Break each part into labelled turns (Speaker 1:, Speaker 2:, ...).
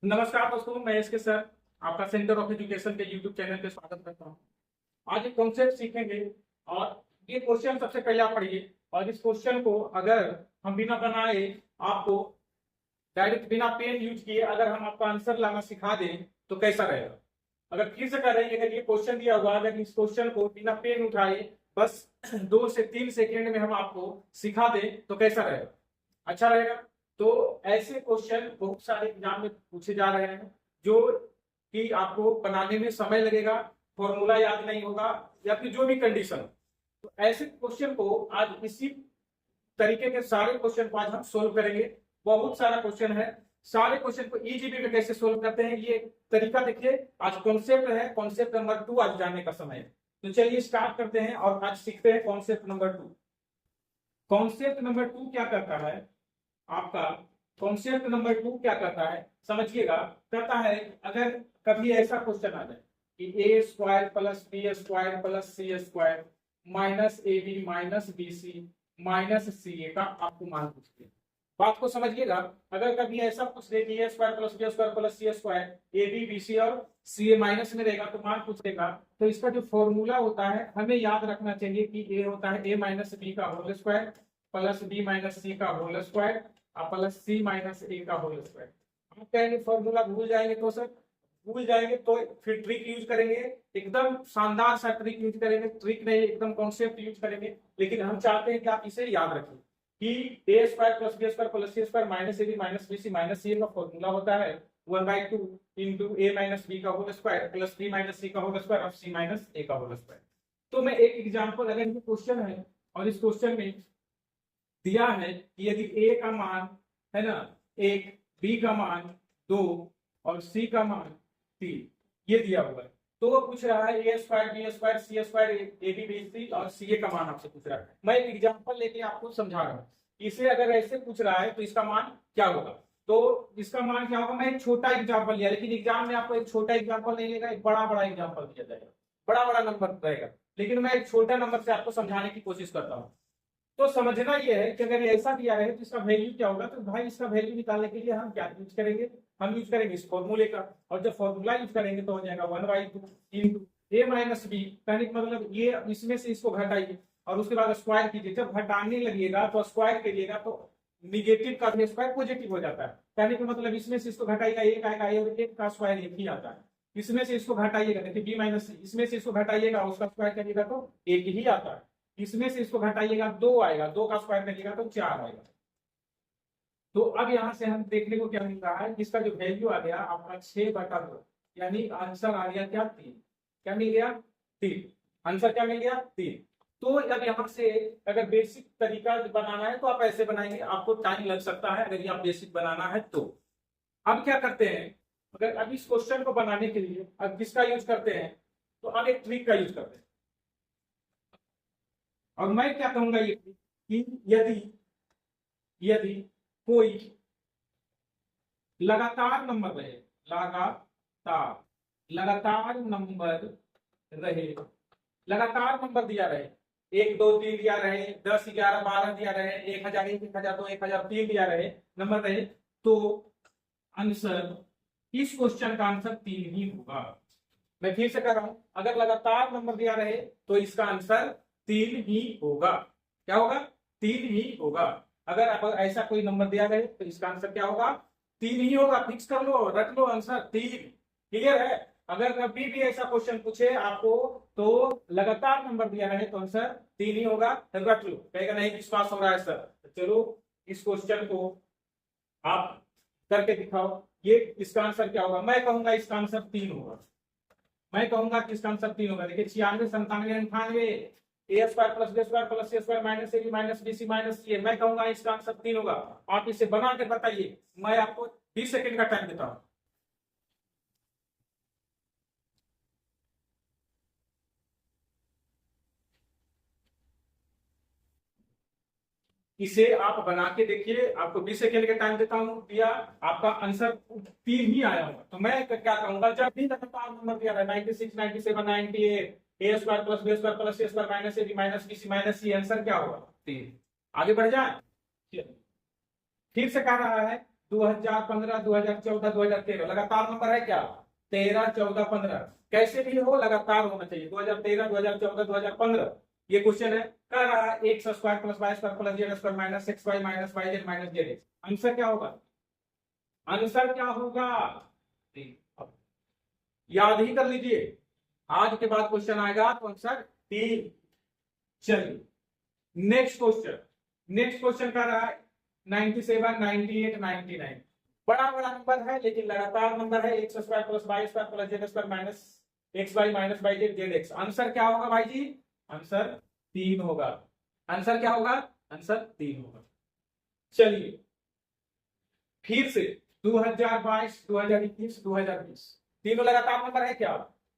Speaker 1: नमस्कार दोस्तों, मैं एस के सर आपका सेंटर ऑफ एजुकेशन के यूट्यूब चैनल पे स्वागत करता हूँ। आज एक कॉन्सेप्ट सीखेंगे और ये क्वेश्चन सबसे पहले आप पढ़िए। और इस क्वेश्चन को अगर हम बिना बनाए आपको डायरेक्ट बिना पेन यूज किए अगर हम आपको आंसर लाना सिखा दें तो कैसा रहेगा। अगर फिर से करेंगे, अगर ये क्वेश्चन दिया हुआ, अगर इस क्वेश्चन को बिना पेन उठाए बस 2 से 3 सेकेंड में हम आपको सिखा दें तो कैसा रहेगा, अच्छा रहेगा। तो ऐसे क्वेश्चन बहुत सारे एग्जाम में पूछे जा रहे हैं जो कि आपको बनाने में समय लगेगा, फॉर्मूला याद नहीं होगा या फिर जो भी कंडीशन। तो ऐसे क्वेश्चन को आज इसी तरीके के सारे क्वेश्चन को आज हम सोल्व करेंगे। बहुत सारा क्वेश्चन है, सारे क्वेश्चन को इजीबी में कैसे सोल्व करते हैं ये तरीका देखिए। आज कॉन्सेप्ट है, कॉन्सेप्ट नंबर 2 आज जानने का समय है। तो चलिए स्टार्ट करते हैं और आज सीखते हैं कॉन्सेप्ट नंबर 2। कॉन्सेप्ट नंबर 2 क्या करता है आपका, कॉन्सेप्ट नंबर 2 क्या करता है समझिएगा। कहता है अगर कभी ऐसा क्वेश्चन आ जाए कि A square plus B square plus C square minus A B minus B C minus C A का आपको मान पूछते हैं। बात को समझिएगा। अगर कभी ऐसा पूछ दे कि A square plus B square plus C square A B B C और सी ए माइनस में रहेगा तो मान पूछ देगा। तो इसका जो फॉर्मूला होता है हमें याद रखना चाहिए कि ए होता है ए माइनस बी का whole square plus B minus C का whole square plus C minus A का होल स्क्वायर। हम कहेंगे फॉर्मूला भूल जाएंगे तो सर भूल जाएंगे तो फिर ट्रिक यूज करेंगे, एकदम शानदार सा ट्रिक यूज करेंगे। ट्रिक नहीं, एकदम कॉन्सेप्ट यूज करेंगे। लेकिन हम चाहते हैं कि आप इसे याद रखें कि A square plus B square plus C square minus A B minus B C minus C A का फॉर्मूला होता है 1/2 इंटू ए माइनस बी का whole square plus B minus C का होल स्क्वायर और सी माइनस ए का whole square. तो मैं एक एग्जांपल, अगर ये क्वेश्चन है और इस क्वेश्चन में दिया है कि यदि ए का मान है ना 1, बी का मान 2 और सी का मान 3, ये दिया हुआ है। तो वो पूछ रहा है A square B square C square A B B C और सी ए का मान आपसे पूछ रहा है। मैं एक एग्जांपल लेके आपको समझा रहा हूँ। इसे अगर ऐसे पूछ रहा है तो इसका मान क्या होगा। तो इसका मान क्या होगा, मैं एक छोटा एग्जांपल लिया, लेकिन एग्जाम में आपको एक छोटा एग्जांपल नहीं लेगा, एक बड़ा बड़ा एग्जांपल दिया जाएगा, बड़ा बड़ा नंबर रहेगा। लेकिन मैं एक छोटा नंबर से आपको समझाने की कोशिश करता हूँ। तो समझना ये है कि अगर ऐसा दिया है तो इसका वैल्यू क्या होगा। तो भाई इसका वैल्यू निकालने के लिए हम क्या यूज करेंगे, हम यूज करेंगे इस फॉर्मूले का। और जब फॉर्मूला यूज करेंगे तो हो जाएगा 1/2 इंटू ए माइनस बी। कहने का मतलब ये इसमें से इसको घटाइए और उसके बाद स्क्वायर कीजिए। जब घटाने लगेगा तो स्क्वायर करिएगा तो निगेटिव का भी स्क्वायर पॉजिटिव हो जाता है। कहने का मतलब इसमें से इसको घटाइएगा एक आएगा, एक का स्क्वायर एक ही आता है। इसमें से इसको घटाइएगा, देखिए बी माइनस, इसमें से इसको घटाइएगा उसका स्क्वायर करिएगा तो एक ही आता है। इसमें से इसको घटाइएगा 2 आएगा, 2 का स्क्वायर करिएगा तो 4 आएगा। तो अब यहां से हम देखने को क्या मिल रहा है, इसका जो वैल्यू आ गया आपका 6/2, यानी आंसर आ गया क्या 3। क्या मिल गया 3, आंसर क्या मिल गया 3। तो अब यहां से अगर बेसिक तरीका बनाना है तो आप ऐसे बनाएंगे, आपको टाइम लग सकता है अगर ये आप बेसिक बनाना है तो। अब क्या करते हैं, अगर अब इस क्वेश्चन को बनाने के लिए अब किसका यूज करते हैं, तो अब एक ट्रिक का यूज करते हैं। और मैं क्या कहूंगा ये कि यदि यदि कोई लगातार नंबर रहे, लगातार लगातार नंबर रहे, लगातार नंबर दिया रहे, 1 2 3 दिया रहे, 10 11 12 दिया रहे, 1001 1002 1003 दिया रहे, नंबर रहे, तो आंसर, इस क्वेश्चन का आंसर 3 ही होगा। मैं फिर से कर रहा हूं, अगर लगातार नंबर दिया रहे तो इसका आंसर 3 ही होगा। क्या होगा 3 ही होगा। अगर आप ऐसा कोई नंबर दिया रहे तो इसका आंसर क्या होगा 3 ही होगा। फिक्स कर लो, रख लो आंसर 3। क्लियर है। अगर कभी भी ऐसा क्वेश्चन पूछे आपको तो लगातार नंबर दिया रहे तो आंसर 3 ही होगा, रख लो। कहेगा नहीं विश्वास हो रहा है सर, चलो इस क्वेश्चन को आप करके दिखाओ, ये इसका आंसर क्या होगा। मैं कहूंगा इसका आंसर 3 होगा। मैं कहूंगा कि इसका आंसर 3 होगा। देखिए 96 97 98 A square plus B square plus C square minus A B minus B C minus C A. मैं कहूंगा इसका आंसर 3 होगा। आप इसे बना के बताइए, मैं आपको 20 सेकंड का टाइम देता हूं। इसे आप बना के देखिए, आपको 20 सेकंड का टाइम देता हूं। दिया आपका आंसर 3 ही आया होगा। तो मैं क्या कहूंगा, जब भी लगातार नंबर दिया है 96 97 98 A square plus B square plus C square minus A B minus B C minus C, answer क्या होगा 3। आगे बढ़ जाए, फिर से कह रहा है 2015, 2014, 2013 लगातार नंबर है क्या? 13, 14, 15 कैसे भी हो लगातार होना चाहिए। 2013, 2014, 2015 ये क्वेश्चन है। कह रहा है X square plus Y square plus Z square minus X Y minus Y Z minus Z X. Answer क्या होगा? आंसर क्या होगा? याद ही कर लीजिए, आज के बाद क्वेश्चन आएगा तो आंसर 3। चलिए नेक्स्ट क्वेश्चन। नेक्स्ट क्वेश्चन कर रहा है 97, 98, 99। बड़ा बड़ा नंबर है लेकिन लगातार नंबर है। X square plus Y square plus Z square minus X Y minus Y Z Z X. Answer क्या होगा भाई जी? आंसर 3 होगा। आंसर क्या होगा? आंसर 3 होगा। चलिए फिर से 2022, 2021, 2020 तीनों लगातार नंबर है क्या?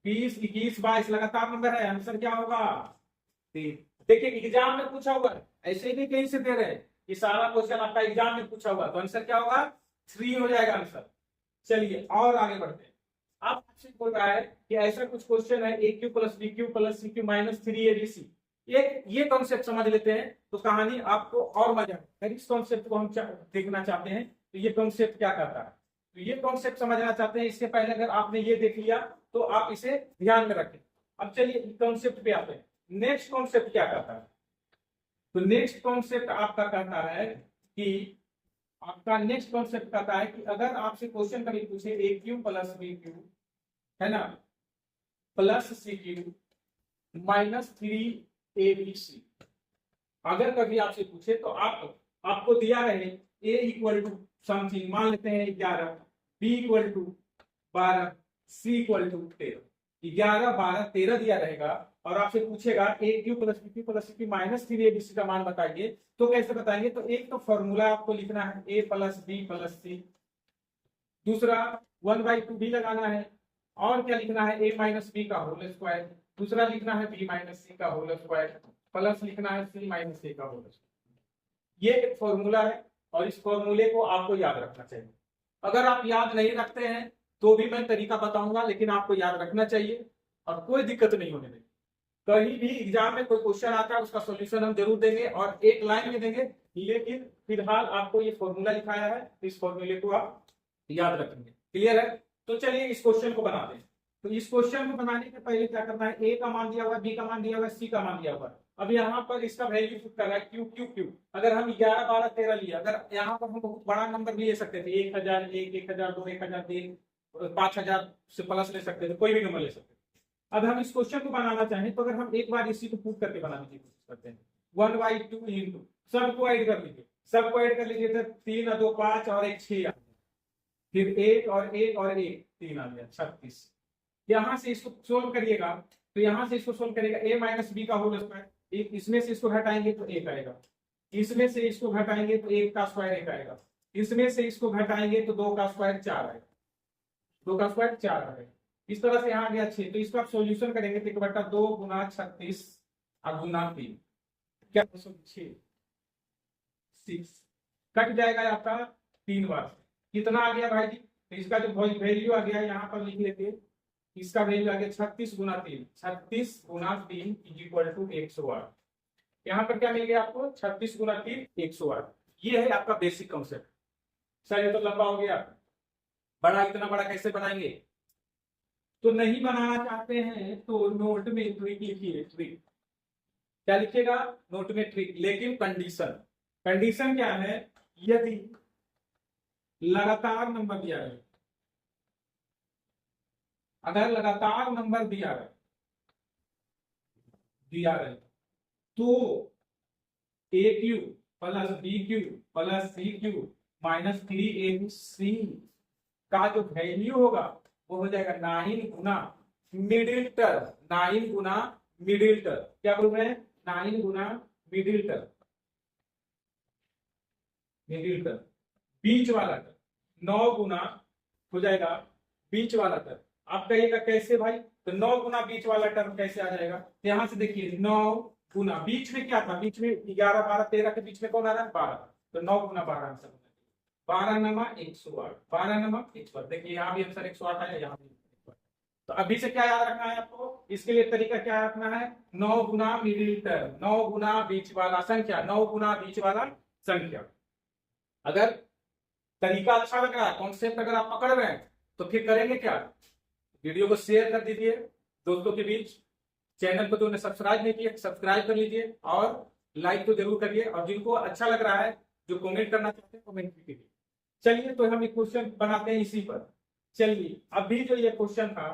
Speaker 1: 20, 21, 22 लगातार नंबर है। आंसर क्या होगा? 3। देखिए एग्जाम में पूछा हुआ है, ऐसे ही कहीं से दे रहे हैं। ये सारा क्वेश्चन आपका एग्जाम में पूछा हुआ, तो आंसर क्या होगा? 3 हो जाएगा आंसर। चलिए और आगे बढ़ते हैं। अब आपसे बोल रहा है कि ऐसा कुछ क्वेश्चन है A cube plus B cube plus C cube minus 3abc। ये कॉन्सेप्ट समझ लेते हैं तो कहानी आपको और मजा है। इस कॉन्सेप्ट को हम देखना चाहते हैं तो ये कॉन्सेप्ट क्या कहता है, तो ये कॉन्सेप्ट समझना चाहते हैं। इसके पहले अगर आपने ये देख लिया तो आप इसे ध्यान में रखें। अब चलिए कॉन्सेप्ट पे आते हैं। नेक्स्ट कॉन्सेप्ट क्या कहता है? तो नेक्स्ट कॉन्सेप्ट आपका कहता है कि आपका नेक्स्ट कॉन्सेप्ट कहता है कि अगर आपसे क्वेश्चन कभी पूछे ए क्यू प्लस बी क्यू है ना plus C cube minus 3abc, अगर कभी आपसे पूछे तो आपको दिया रहे a इक्वल टू समथिंग, मान लेते हैं 11, b equal to 12, c equal to 13। 11, 12, 13 दिया रहेगा और आपसे पूछेगा A cube plus B cube plus C cube minus 3abc का मान बताइए, तो कैसे बताएंगे? तो एक तो फॉर्मूला आपको लिखना है a प्लस बी प्लस सी, दूसरा 1/2 भी लगाना है, और क्या लिखना है? a माइनस बी का होल स्क्वायर, दूसरा लिखना है b माइनस सी का होल स्क्वायर, प्लस लिखना है c माइनस a का होल स्क्वायर। ये एक फॉर्मूला है और इस फॉर्मूले को आपको याद रखना चाहिए। अगर आप याद नहीं रखते हैं तो भी मैं तरीका बताऊंगा, लेकिन आपको याद रखना चाहिए और कोई दिक्कत नहीं होने देगी। कहीं भी एग्जाम में कोई क्वेश्चन आता है उसका सॉल्यूशन हम जरूर देंगे और एक लाइन में देंगे, लेकिन फिलहाल आपको ये फॉर्मूला लिखाया है, इस फॉर्मूले को आप याद रखेंगे। क्लियर है? तो चलिए इस क्वेश्चन को बनाते हैं। तो इस क्वेश्चन को बनाने के पहले क्या करना है? ए का मान दिया हुआ है, बी का मान दिया हुआ है, सी का मान दिया हुआ है। अब यहाँ पर इसका वैल्यू पुट कर रहा है क्यू क्यू क्यू। अगर हम 11, 12, 13 लिया, अगर यहाँ पर हम बहुत बड़ा नंबर भी ले सकते थे, 1001, 1002, 1003, 5000 से प्लस ले सकते थे, कोई भी नंबर ले सकते थे। अब हम इस क्वेश्चन को बनाना चाहें तो अगर हम एक बार इसी को पुट करके बनाने की कोशिश करते हैं, 1/2 इंटू सबको ऐड कर लीजिए, सबको ऐड कर लीजिए तो 3 और 2 5 और 1 6 आ गया, फिर 1 और 1 और 1 3 आ गया 36। यहां से इसको सोल्व करिएगा तो यहां से इसको सोल्व करिएगा a माइनस बी का होल स्क्वायर, इसमें से इसको घटाएंगे तो 1 आएगा, इसमें से इसको घटाएंगे तो 1 का स्क्वायर 1 आएगा, इसमें से इसको घटाएंगे तो 2 का स्क्वायर 4 आएगा, 2 का स्क्वायर 4 आएगा। इस तरह से यहाँ आ गया 6। तो इसको आप सोल्यूशन करेंगे तो 1/2 गुना 36 और गुना 3 क्या 6 कट जाएगा आपका 3 बार। कितना आ गया भाई जी? तो इसका जो वैल्यू आ गया यहाँ पर लिख लेते हैं, इसका वैल्यू आ गया 36 गुना 3, 36 गुना 3 इक्वल टू 108। यहाँ पर क्या मिल गया आपको? 36 गुना 3 108। ये है आपका बेसिक कॉन्सेप्ट। सर ये तो लंबा हो गया, बड़ा इतना बड़ा कैसे बनाएंगे? तो नहीं बनाना चाहते हैं तो नोट में ट्रिक लिखिए। ट्रिक क्या लिखिएगा? नोट में ट्रिक, लेकिन कंडीशन। कंडीशन क्या है? यदि लगातार नंबर दिया है, अगर लगातार नंबर दिया है तो A cube plus B cube plus C cube minus 3abc का जो वैल्यू होगा वो हो जाएगा 9 गुना मिडिल टर्म। 9 गुना मिडिल टर्म, क्या बोल रहे हैं? 9 गुना मिडिल टर्म, मिडिल टर्म बीच वाला टर्म 9 गुना हो जाएगा बीच वाला टर्म। आप कहिएगा कैसे भाई? तो 9 गुना बीच वाला टर्म कैसे आ जाएगा? तो यहां से देखिए 9 गुना बीच में क्या था? बीच में 11, 12, 13 के बीच में कौन आ रहा है? 12। तो 9 गुना 12 आंसर होगा। 12 नमा 108, 12 नमा 108। देखिए यहाँ भी आंसर 108 आया, यहाँ भी 108। तो अभी से क्या याद रखना है आपको? इसके लिए तरीका क्या रखना है? 9 गुना मिडिल टर्म, 9 गुना बीच वाला संख्या, 9 गुना बीच वाला संख्या। अगर तरीका अच्छा लग रहा है, कॉन्सेप्ट अगर आप पकड़ रहे हैं तो फिर करेंगे क्या, वीडियो को शेयर कर दीजिए दोस्तों के बीच, चैनल को जो ने सब्सक्राइब नहीं किया सब्सक्राइब कर लीजिए और लाइक तो जरूर करिए, और जिनको अच्छा लग रहा है जो कमेंट करना चाहते हैं कमेंट कीजिए। चलिए तो हम एक क्वेश्चन बनाते हैं इसी पर। चलिए अभी जो ये क्वेश्चन था,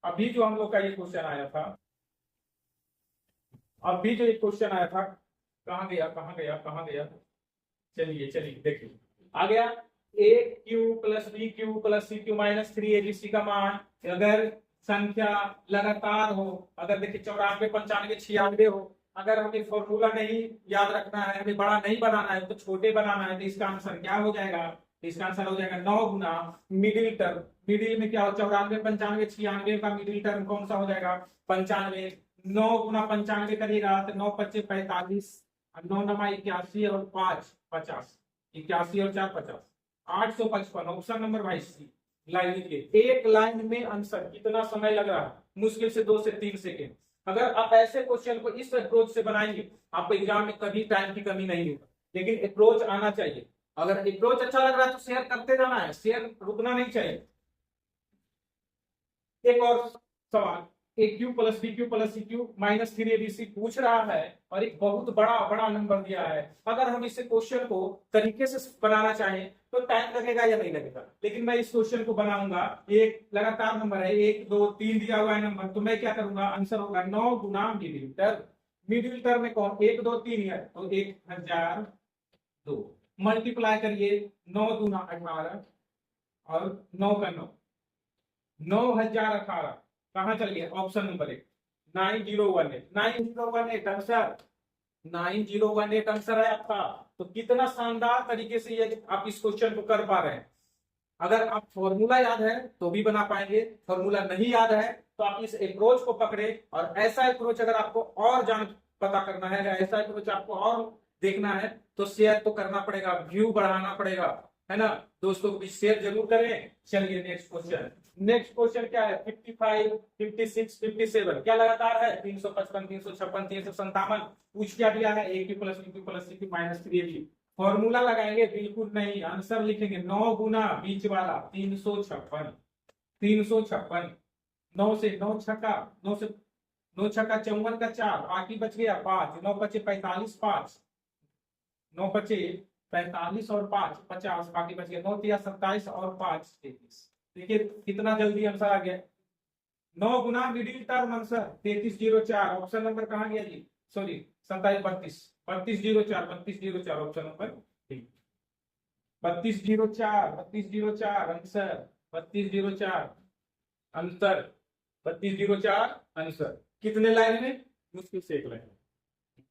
Speaker 1: अभी जो हम लोग का ये क्वेश्चन आया था, अभी जो ये क्वेश्चन आया था, कहाँ गया कहाँ गया कहाँ गया, चलिए चलिए देखिए आ गया, A cube plus B cube plus C cube minus 3abc का मान अगर संख्या लगातार हो, अगर देखिए 94 95 96 हो, अगर हमें फॉर्मूला नहीं याद रखना है, हमें बड़ा नहीं बनाना है तो छोटे बनाना है, तो इसका आंसर क्या हो जाएगा, इसका आंसर हो जाएगा 9 गुना मिडिल टर्म, मिडिल में क्या हो 94 95 96 का मिडिल टर्म कौन सा हो जाएगा 95, 9 गुना 95 करिएगा तो 9 25 45, 9 नमा 81 और 5 50, 81 और 4 50, 855, ऑप्शन नंबर 22 लाइन लिखिए। एक लाइन में आंसर कितना समय लग रहा है, मुश्किल से 2 से 3 सेकेंड। अगर आप ऐसे क्वेश्चन को इस अप्रोच से बनाएंगे आपको एग्जाम में कभी टाइम की कमी नहीं होगा, लेकिन अप्रोच आना चाहिए। अगर अप्रोच अच्छा लग रहा है तो शेयर करते जाना है, शेयर रुकना नहीं चाहिए। एक और सवाल, A cube plus B cube plus C cube minus 3abc पूछ रहा है और एक बहुत बड़ा बड़ा नंबर दिया है। अगर हम इस क्वेश्चन को तरीके से बनाना चाहें तो टाइम लगेगा या नहीं लगेगा, लेकिन मैं इस क्वेश्चन को बनाऊंगा, एक लगातार नंबर है 1 2 3 दिया हुआ है नंबर, तो मैं क्या करूंगा, आंसर होगा 9 गुना मिडिल टर्म, मिडिल टर्म में कौन 1 2 3 है तो 1002 मल्टीप्लाई करिए 9 दूना 18 और 9 का 9 9018 कहां चल गया, ऑप्शन नंबर 1 9018 9018 आंसर, 9018 आंसर है आपका। तो कितना शानदार तरीके से ये आप इस क्वेश्चन को कर पा रहे हैं। अगर आप फॉर्मूला याद है तो भी बना पाएंगे, फॉर्मूला नहीं याद है तो आप इस अप्रोच को पकड़े, और ऐसा अप्रोच अगर आपको और जान पता करना है, ऐसा अप्रोच आपको और देखना है तो शेयर तो करना पड़ेगा, व्यू बढ़ाना पड़ेगा, है ना। दोस्तों को भी शेयर जरूर करें। चलिए नेक्स्ट क्वेश्चन, नेक्स्ट क्वेश्चन क्या है, 55 56 57 क्या लगातार है, 355 356 357 पूछ क्या दिया है, A cube plus B cube plus C cube minus 3ab, formula लगाएंगे बिल्कुल नहीं, आंसर लिखेंगे 9 गुना बीच वाला 356 356, 9 से 9 छक्का 9 से 9 छक्का 54 का 4, बाकी बच गया 5, 9 बचे 45 5, 9 बचे 45 और 5 50, बाकी बच गया 9 तिया 27 और 5 33। देखिए कितना जल्दी आंसर आ गया, 9 गुना middle term answer 3304, option number कहां गया जी, sorry 27 32 3204 3204 option number 3204 3204 answer 3204 answer 3204 answer, कितने लाइन में, मुश्किल से एक लाइन।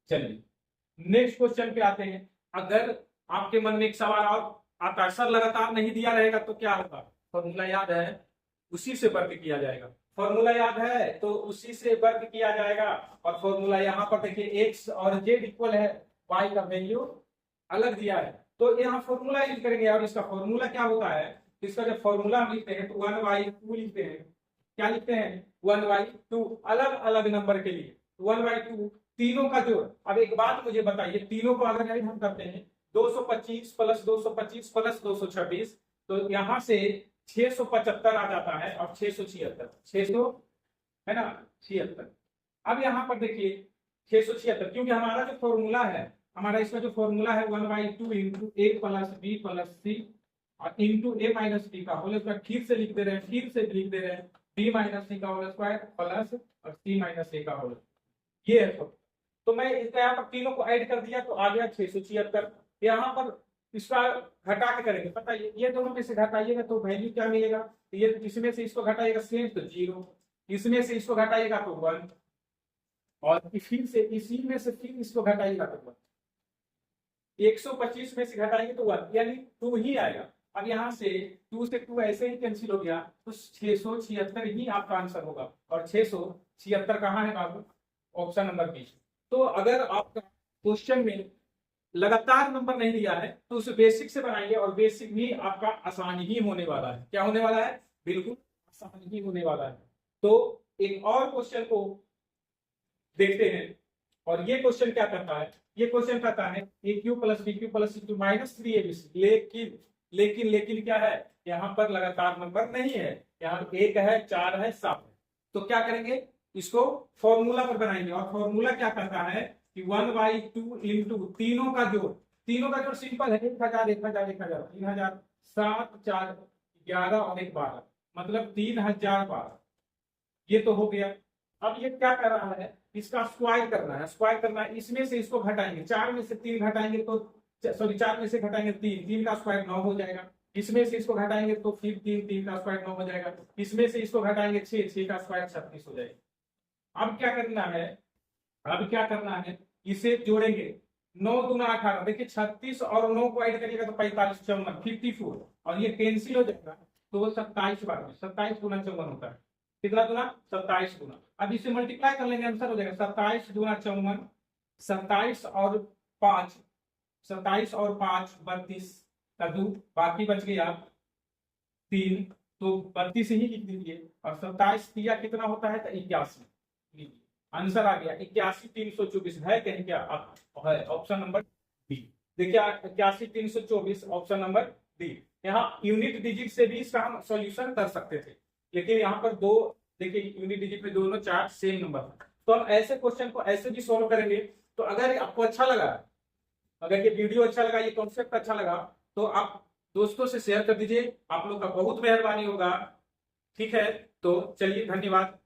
Speaker 1: चलिए नेक्स्ट क्वेश्चन पे आते हैं। अगर आपके मन में एक सवाल और आता है, सर लगातार नहीं दिया रहेगा तो क्या होगा, फॉर्मूला याद है उसी से वर्क किया जाएगा, फॉर्मूला याद है तो उसी से वर्क किया जाएगा। और फॉर्मूला यहाँ पर देखिए x और z इक्वल है, y का वैल्यू अलग दिया है तो यहाँ फॉर्मूला यूज करेंगे। और इसका फॉर्मूला क्या होता है, इसका जब फॉर्मूला हम लिखते हैं तो 1/2 लिखते हैं, क्या लिखते हैं 1/2, अलग अलग नंबर के लिए 1/2 तीनों का जोड़। अब एक बात मुझे बताइए, तीनों को अगर हम करते हैं 225 प्लस 225 प्लस 226 तो यहाँ से 675 आ जाता है और 676 600 है ना 76। अब यहाँ पर देखिए 676, क्योंकि हमारा जो फॉर्मूला है, हमारा इसका जो फॉर्मूला है 1/2 इंटू ए प्लस बी प्लस सी और इंटू ए माइनस बी का होल स्क्वायर, फिर से लिख दे रहे हैं फिर से लिख दे रहे हैं बी माइनस सी का होल स्क्वायर प्लस और सी माइनस ए का होल, ये है। तो मैं इसका यहाँ पर तीनों को ऐड कर दिया तो आ गया 676। यहाँ पर इसका घटा के करेंगे, पता है ये दोनों में से घटाइएगा तो वैल्यू क्या मिलेगा, तो ये इसमें से इसको घटाइएगा सेम तो 0, इसमें से इसको घटाइएगा तो 1, और फिर से इसी में से फिर इसको घटाइएगा तो 1, 125 में से घटाएंगे तो 1 यानी 2 ही आएगा। अब यहाँ से 2 से 2 ऐसे ही कैंसिल हो गया तो 676 ही आपका आंसर होगा, और 676 कहाँ है बाबू, ऑप्शन नंबर 20। तो अगर आपका क्वेश्चन में लगातार नंबर नहीं दिया है तो उसे बेसिक से बनाइए, और बेसिक भी आपका आसान ही होने वाला है। क्या होने वाला है, बिल्कुल आसान ही होने वाला है। तो एक और क्वेश्चन को देखते हैं, और ये क्वेश्चन क्या करता है, ये क्वेश्चन कहता है A cube plus B cube plus C cube minus 3abc, लेकिन लेकिन लेकिन क्या है, यहाँ पर लगातार नंबर नहीं है, यहाँ 1 है, 4 है, 7 है। तो क्या करेंगे, इसको फॉर्मूला पर बनाएंगे, और फॉर्मूला क्या कहता है कि 1/2 इंटू तीनों का जोड़ सिंपल है, 1000 1000 1000 3000, 7 4 11 और 1 12, मतलब 3012। ये तो हो गया। अब ये क्या कर रहा है, इसका स्क्वायर करना है, स्क्वायर करना है, इसमें से इसको घटाएंगे, 4 में से 3 घटाएंगे तो, सॉरी 4 में से घटाएंगे 3, 3 का स्क्वायर 9 हो जाएगा। इसमें से इसको घटाएंगे तो फिर 3, 3 का स्क्वायर 9 हो जाएगा। इसमें से इसको घटाएंगे 6, 6 का स्क्वायर 36 हो जाएगा। अब क्या करना है, अब क्या करना है, इसे जोड़ेंगे, 9 दूना 18, देखिए 36 और 9 को ऐड करिएगा तो 45 54 54, और ये कैंसिल हो जाएगा तो वो 27 बार में 27 गुना 54 होता है। कितना गुना, 27 गुना। अब इसे मल्टीप्लाई कर लेंगे, आंसर हो जाएगा 27 दूना 54, 27 और 5, 27 और 5 32 का 2, बाकी बच गया 3, तो 32 ही लिख दीजिए, और 27 दिया कितना होता है, तो 81। आंसर आ गया 81,324 है कहीं क्या, है ऑप्शन नंबर डी। देखिए 81,324 ऑप्शन नंबर डी। यहाँ यूनिट डिजिट से भी इसका हम सॉल्यूशन कर सकते थे, लेकिन यहाँ पर दो, देखिए यूनिट डिजिट में दोनों 4 सेम नंबर, तो हम ऐसे क्वेश्चन को ऐसे भी सॉल्व करेंगे। तो अगर आपको अच्छा लगा, अगर ये वीडियो अच्छा लगा, ये कॉन्सेप्ट अच्छा लगा, तो आप दोस्तों से शेयर कर दीजिए, आप लोग का बहुत मेहरबानी होगा। ठीक है, तो चलिए, धन्यवाद।